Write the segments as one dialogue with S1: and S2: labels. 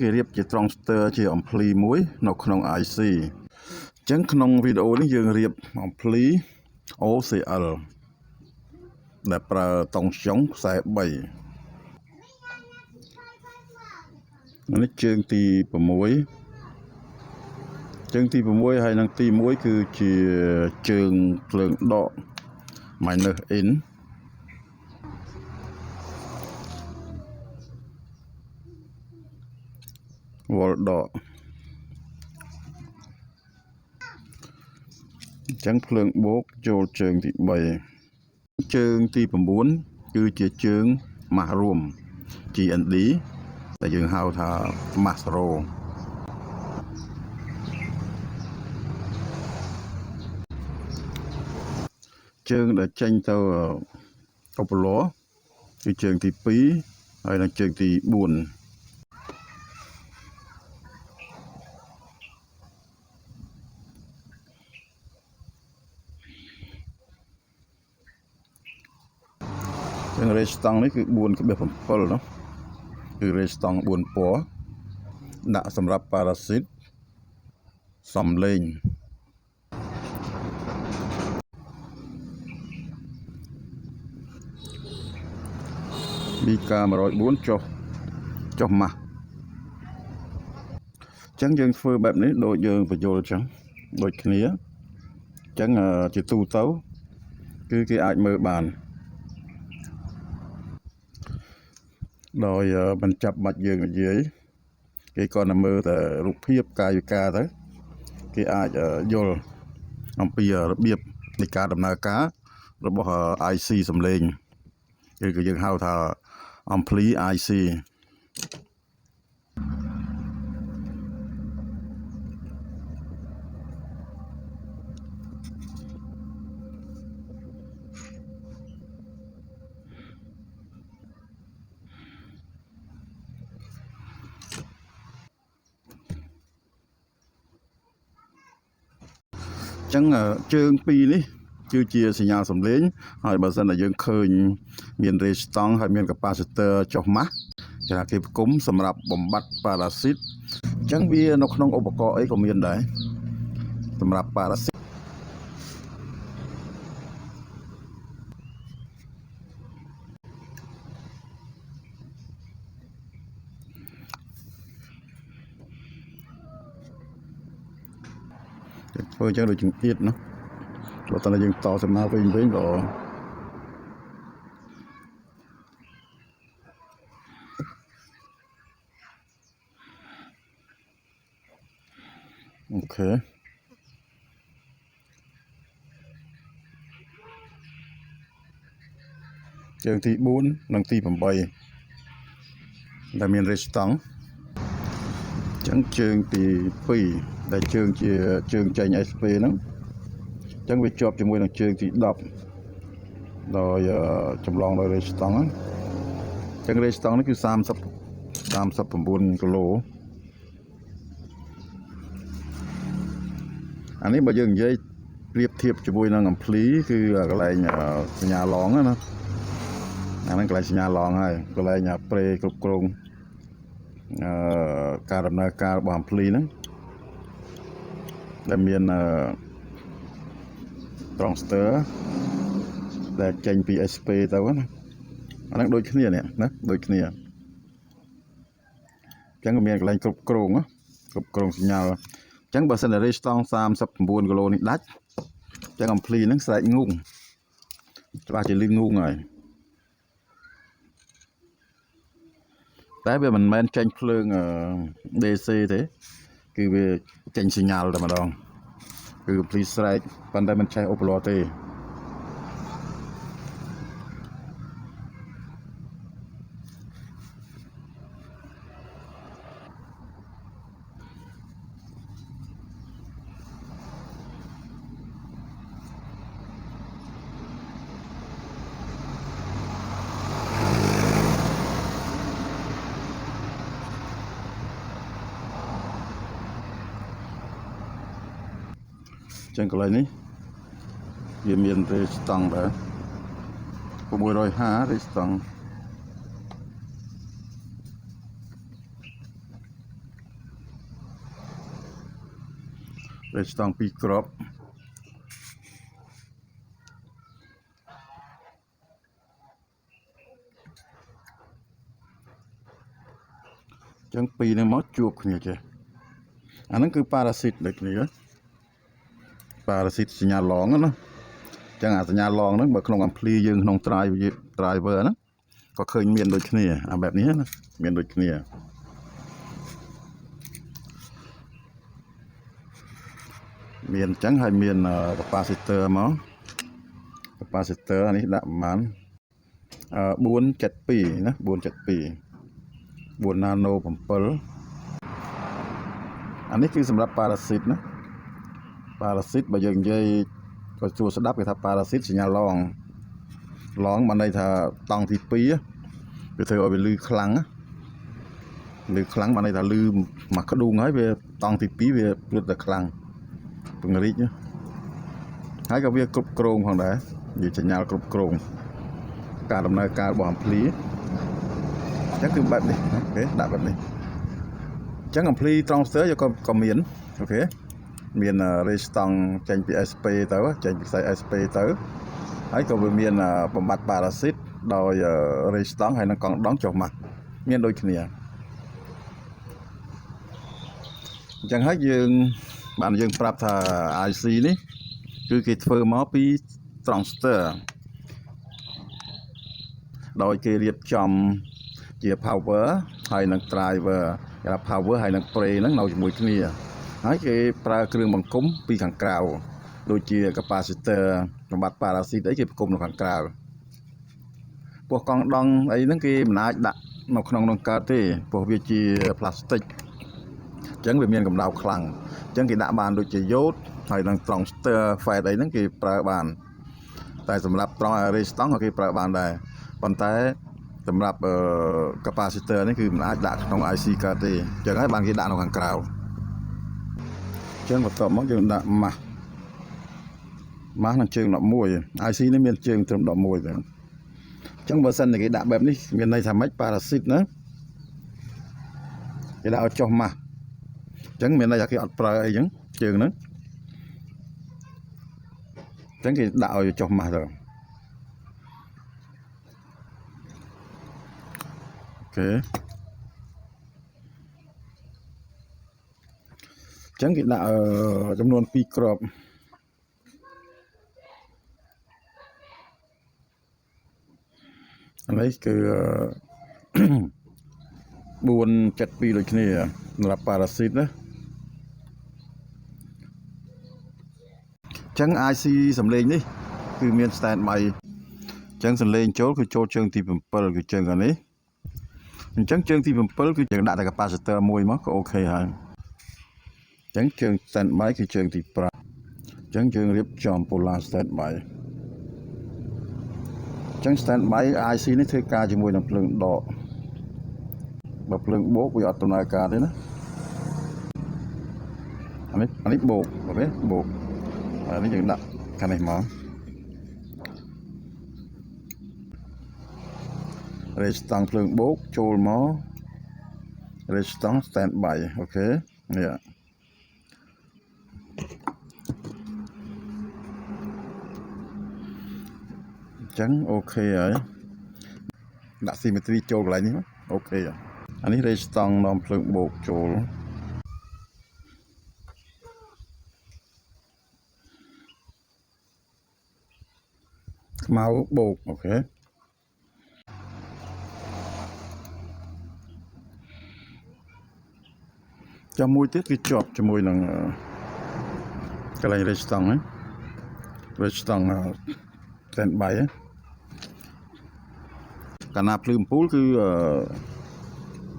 S1: គេរៀបជា transistor ជា ampli មួយនៅក្នុង IC អញ្ចឹងក្នុងវីដេអូនេះយើងរៀប ampli OCL ដែលប្រើតុងចុងខ្សែ3នេះជើងទី6ហើយនឹងទី1គឺជាជើងភ្លើងដក minus in volt ដកអញ្ចឹងភ្លើងបូកចូលជើងទី3ជើងទី9គឺជាជើងម៉ាស់រួម GND ដែលយើងហៅថា mass row ជើងដែលចេញទៅឧបលោគឺជើងទី2ហើយនិងជើងទី4រេស្តង់នេះគឺ 4.7 នោះគឺរេស្តង់ 4 ពណ៌ដាក់សម្រាប់ប៉ារ៉ាស៊ីតសំលេងBK 104ចុះម៉ាស់អញ្ចឹងយើងធ្វើបែបនេះដូចយើងបញ្យល់អញ្ចឹងដូចគ្នាអញ្ចឹងជាទូទៅគឺគេអាចមើលបានដោយមិនចាប់បាច់យើងនិយាយគេគ្រាន់តែមើលតែរូបភាពកាយវិការទៅគេអាចយល់អំពីរបៀបនៃការដំណើរការរបស់ IC សំឡេងគឺយើងហៅថា ampli IC ចឹងជើង2នេះគឺជាសញ្ញាសំឡេងហើយបើសិនតែយើងឃើញមានរេស្តង់ហើយមានកាប៉ាស៊ីទ័រចុះម៉ាស់គេថាគេផ្គុំសម្រាប់បំបត្តិប៉ារ៉ាស៊ីតអញ្ចឹងវានៅក្នុងឧបករណ៍អីក៏មានដែរសម្រាប់ប៉ារ៉ាស៊ីតធ្វើអញ្ចឹងដូចចង្អៀតណាបើតើយើងតសំណើវិញក៏អូខេជើងទី4និងទី8ដែលមានរេស្តង់អញ្ចឹងជើងទី2ដែលជើងជាជើងចេញ SP ហ្នឹងអញ្ចឹងវាជាប់ជាមួយនឹងជើងទី10ដោយចម្លងដោយរេស្តង់ហ្នឹងអញ្ចឹងរេស្តង់នេះគឺ39គីឡូអានេះបើយើងនិយាយប្រៀបធៀបជាមួយនឹង ampli គឺកន្លែងសញ្ញាឡងណាអាហ្នឹងកន្លែងសញ្ញាឡងហើយកន្លែងប្រេគ្រប់គ្រងការដំណើរការរបស់ ampli ហ្នឹងដែលមានtransistor ដែលចេញពី SP ទៅណាអាហ្នឹងដូចគ្នានេះណាដូចគ្នាអញ្ចឹងក៏មានកន្លែងគ្រប់គ្រងសញ្ញាអញ្ចឹងបើសិនតែរេស្តង់39គីឡូនេះដាច់អញ្ចឹង ampli ហ្នឹងស្រែកងូងច្បាស់ជាលឺងូងហើយតែវាមិនមែនចេញភ្លើង DC ទេគឺវាចេញសញ្ញាតែម្ដងគឺ ampli ស្រែកប៉ុន្តែមិនឆេះឧបលោទេចឹងកន្លែងនេះវាមានរេស្តង់ដែរ650រេស្តង់ rê stong 2 គ្រាប់ចឹងពីរនេះមកជួបគ្នាចេះអាហ្នឹងគឺប៉ារ៉ាស៊ីតដូចគ្នាប៉ារ៉ាស៊ីតសញ្ញាឡងណាចឹងអាសញ្ញាឡងហ្នឹងបើក្នុងអំភ្លីយើងក្នុង driver ហ្នឹងក៏ឃើញមានដូចគ្នាអាបែបនេះណាមានដូចគ្នាមានអញ្ចឹងហើយមាន capacitor មក capacitor នេះដាក់ប្រហែល472ណា472 4 nano 7អានេះគឺសម្រាប់ប៉ារ៉ាស៊ីតណាប៉ារ៉ាស៊ីតបើយើងនិយាយក៏ជួស្ដាប់គេថាប៉ារ៉ាស៊ីតសញ្ញាឡងបានន័យថាតង់ទី2វាធ្វើឲ្យវាលឺខ្លាំងបានន័យថាលឺមួយក្ដួងហើយវាតង់ទី2វាព្រឹត្តតែខ្លាំងពង្រីកហើយក៏វាគ្រប់គ្រងផងដែរវាសញ្ញាគ្រប់គ្រងការដំណើរការរបស់អំភ្លីអញ្ចឹងគឺបែបនេះអូខេដាក់បែបនេះអញ្ចឹងអំភ្លីត្រង់ស្ទើយកក៏មានអូខេមានរេស្តង់ចេញពី SP ទៅចេញពីខ្សែ SP ទៅហើយក៏វាមានបំបត្តិប៉ារ៉ាស៊ីតដោយរេស្តង់ហើយនឹងកង់ដងចុះមកមានដូចគ្នាអញ្ចឹងហើយយើងបានយើងប្រាប់ថា IC នេះគឺគេធ្វើមកពី transistor ដោយគេរៀបចំជា power ហើយនឹង driver គេថា power ហើយនឹង pre ហ្នឹងនៅជាមួយគ្នាហើយគេប្រើគ្រឿងបង្គុំពីខាងក្រៅដូចជា capacitor បំបត្តិប៉ារ៉ាស៊ីតអីគេបង្គុំនៅខាងក្រៅពោះកង់ដង់អីហ្នឹងគេមិនអាចដាក់នៅក្នុងនោះកើតទេព្រោះវាជា plastic អញ្ចឹងវាមានកម្ដៅខ្លាំងអញ្ចឹងគេដាក់បានដូចជាយ៉ូតហើយនឹងត្រង់ stir fat អីហ្នឹងគេប្រើបានតែសម្រាប់ត្រង់ array ស្តង់ក៏គេប្រើបានដែរប៉ុន្តែសម្រាប់capacitor នេះគឺមិនអាចដាក់ក្នុង IC កើតទេអញ្ចឹងហើយបានគេដាក់នៅខាងក្រៅអញ្ចឹងបន្ទាប់មកយើងដាក់ម៉ាស់នឹងជើង11 IC នេះមានជើងត្រឹម11ទេអញ្ចឹងបើសិនតែគេដាក់បែបនេះមានន័យថាម៉េចប៉ារ៉ាស៊ីតណាគេដាក់ឲ្យចុះម៉ាស់អញ្ចឹងមានន័យថាគេអត់ប្រើអីអញ្ចឹងជើងហ្នឹងអញ្ចឹងគេដាក់ឲ្យចុះម៉ាស់ទៅអូខេអញ្ចឹងគេដាក់ចំនួន2គ្រាប់អានេះគឺ472ដូចគ្នាសម្រាប់ប៉ារ៉ាស៊ីតណាអញ្ចឹង IC សំឡេងនេះគឺមាន stand by អញ្ចឹងសំឡេងចូលគឺចូលជើងទី7គឺជើងខាងនេះអញ្ចឹងជើងទី7គឺយើងដាក់តែ capacitor មួយមកក៏អូខេហើយអញ្ចឹងជើង stand by គឺជើងទី5អញ្ចឹងយើងរៀបចំ polar stand by អញ្ចឹង stand by IC នេះធ្វើការជាមួយនឹងភ្លើងដកបើភ្លើងបូកវាអត់ដំណើរការទេណាអានេះបូកអូខេបូកអានេះយើងដាក់ខាងនេះមករេស្តង់ភ្លើងបូកចូលមករេស្តង់ stand by អូខេនេះអញ្ចឹងអូខេហើយដាក់ symmetry ចូលកន្លែងនេះអូខេអានេះរេស្តង់នាំភ្លើងបូកចូលខ្មៅបូកអូខេចាំមួយទៀតគឺជាប់ជាមួយនឹងកន្លែងរេស្តង់ហ្នឹងរេស្តង់ stand by កាលណាភ្លឺអំពូលគឺ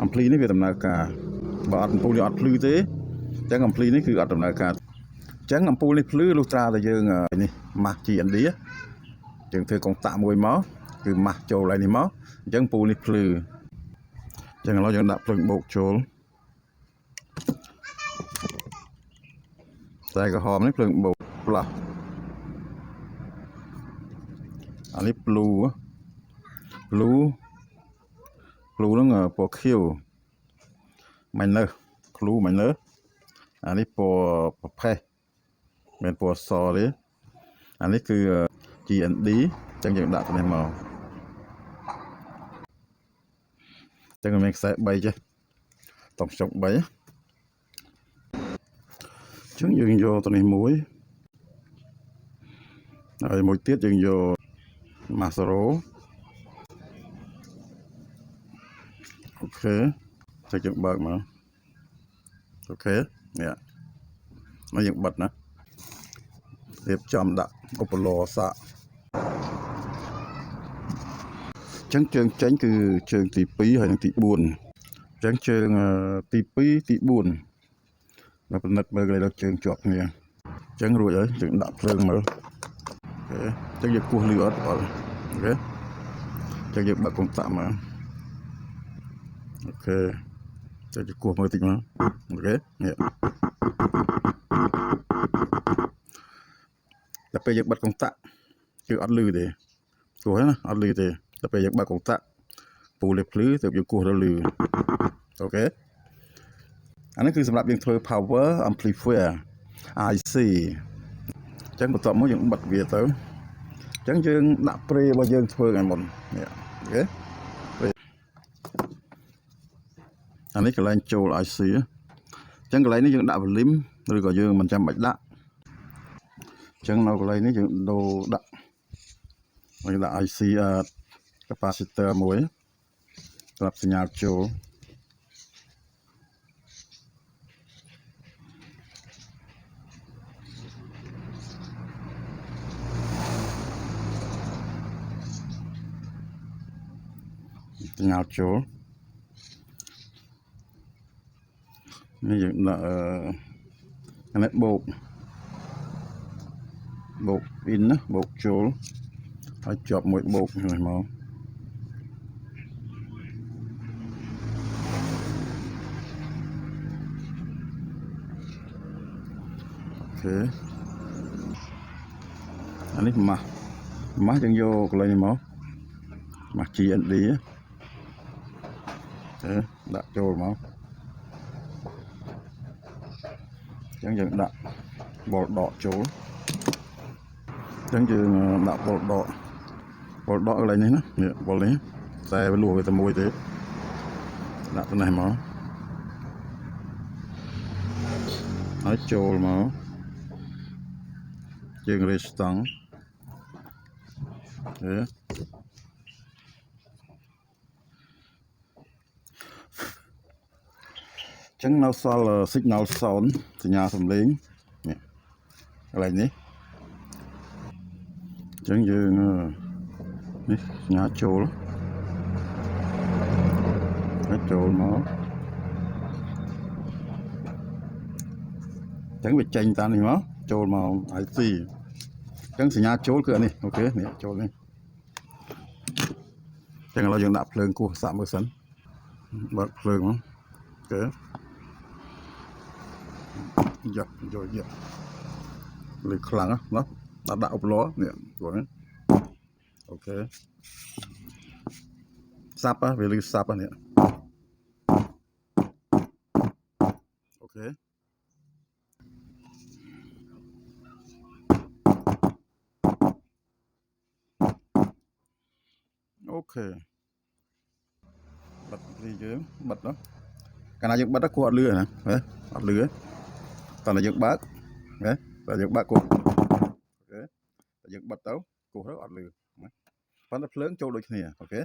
S1: អំភ្លីនេះវាដំណើរការបើអត់អំពូលនេះអត់ភ្លឺទេអញ្ចឹងអំភ្លីនេះគឺអត់ដំណើរការអញ្ចឹងអំពូលនេះភ្លឺលុះត្រាតែយើងនេះម៉ាស់ GND យើងធ្វើកុងតាក់មួយមកគឺម៉ាស់ចូលហើយនេះមកអញ្ចឹងអំពូលនេះភ្លឺអញ្ចឹងឥឡូវយើងដាក់ភ្លើងបូកចូលខ្សែក្រហមនេះភ្លើងបូកផ្លាស់អានេះ blue ហ្នឹងពណ៌ខៀវមិននៅ blue មិននៅអានេះពណ៌ប្រផេះ មានពណ៌សទេអានេះគឺ GND ចឹងយើងដាក់ទៅនេះមកចឹងមានខ្សែ3ចេះតង់ចុក3ចឹងយើងយកទៅនេះមួយហើយមួយទៀតយើងយក Masero អូខេចឹងយើងបើកមកអូខេនេះហើយយើងបិទណារៀបចំដាក់ឧបលោសាកចឹងជើងចេញគឺជើងទី2ហើយនិងទី4ចឹងជើងទី2ទី4ដល់ពិនិត្យមើលកន្លែងដល់ជើងជាប់គ្នាចឹងរួចហើយយើងដាក់ភ្លើងមើលអូខេចឹងយើងគោះលឺអត់អូខេចឹងយើងបើកកុងតាក់មកអូខេចឹងយើងគោះមើលតិចមកអូខេនេះដល់ពេលយើងបិទកុងតាក់គឺអត់លឺទេគោះណាអត់លឺទេដល់ពេលយើងបើកកុងតាក់ពូលេភ្លឺទៅយើងគោះដល់លឺអូខេអានេះគឺសម្រាប់យើងធ្វើ power amplifier IC អញ្ចឹងបន្ទាប់មកយើងបិទវាទៅអញ្ចឹងយើងដាក់ប្រេរបស់យើងធ្វើឲ្យមុននេះអូខេអានេះកន្លែងចូល IC អញ្ចឹងកន្លែងនេះយើងដាក់ volume ឬក៏យើងមិនចាំបាច់ដាក់អញ្ចឹងនៅកន្លែងនេះយើងដូរដាក់IC capacitor មួយសម្រាប់សញ្ញាចូលសញ្ញាចូលនេះយើងដាក់អានេះបូក in ណាបូកចូលហើយជាប់មួយបូកនេះមកអូខេអានេះម៉ាស់យើងយកកន្លែងនេះមកម៉ាស់ GND ដាក់ចូលមកអញ្ចឹងយើងដាក់បលដកចូលអញ្ចឹងយើងដាក់បលដកកន្លែងនេះណានេះបលនេះតែវាលួសវាតែមួយទេដាក់ទៅនេះមកហើយចូលមកយើងរេស្តង់ចឹងនៅសល់ signal sound សញ្ញាសំឡេងនេះកន្លែងនេះចឹងយើងនេះសញ្ញាចូលហើយចូលមកចឹងវាចេញតាមនេះមកចូលមក IC ចឹងសញ្ញាចូលគឺអានេះអូខេនេះចូលនេះចឹងឥឡូវយើងដាក់ភ្លើងគោះសាក់មើលសិនបើកភ្លើងមកអូខេយកលឺខ្លាំងណាដាក់ឧបលោនេះព្រោះអូខេសាប់វាលឺសាប់នេះអូខេអូខេបិទនេះយើងបិទកាលណាយើងបិទគោះអត់លឺណាអត់លឺតោះតែយើងបើកតែយើងបើកគោះអូខេតែយើងបិទទៅគោះទៅអត់លឺប៉ុន្តែភ្លើងចូលដូចគ្នាអូខេ